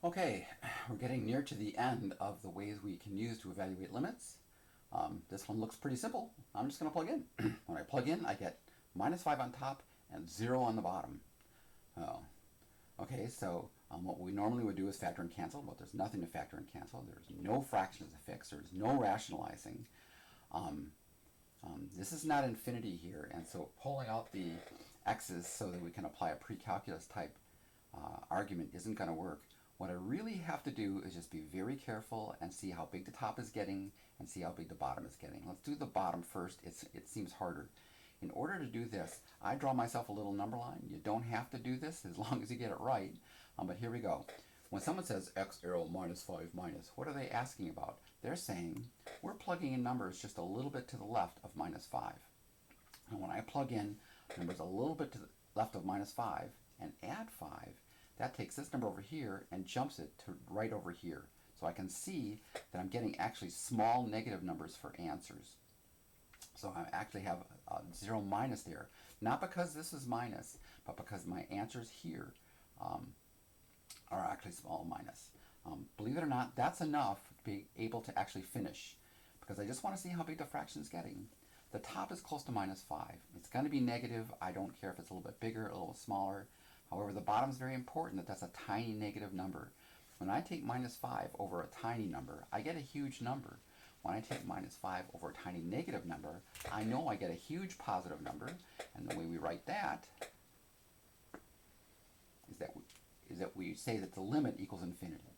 Okay, we're getting near to the end of the ways we can use to evaluate limits. This one looks pretty simple. I'm just going to plug in. When I plug in, I get minus 5 on top and 0 on the bottom. Oh. Okay, so what we normally would do is factor and cancel, but there's nothing to factor and cancel. There's no fractions to fix. There's no rationalizing. This is not infinity here, and so pulling out the x's so that we can apply a pre-calculus type argument isn't going to work. What I really have to do is just be very careful and see how big the top is getting and see how big the bottom is getting. Let's do the bottom first. It seems harder. In order to do this, I draw myself a little number line. You don't have to do this as long as you get it right, but here we go. When someone says x arrow minus 5 minus, what are they asking about? They're saying we're plugging in numbers just a little bit to the left of minus 5. And when I plug in numbers a little bit to the left of minus 5 and add 5, that takes this number over here and jumps it to right over here. So I can see that I'm getting actually small negative numbers for answers. So I actually have 0 minus there. Not because this is minus, but because my answers here are actually small minus. Believe it or not, that's enough to be able to actually finish, because I just want to see how big the fraction is getting. The top is close to minus 5. It's going to be negative. I don't care if it's a little bit bigger, a little smaller. However, the bottom is very important, that that's a tiny negative number. When I take minus 5 over a tiny number, I get a huge number. When I take minus 5 over a tiny negative number, I know I get a huge positive number, and the way we write that is that we say that the limit equals infinity.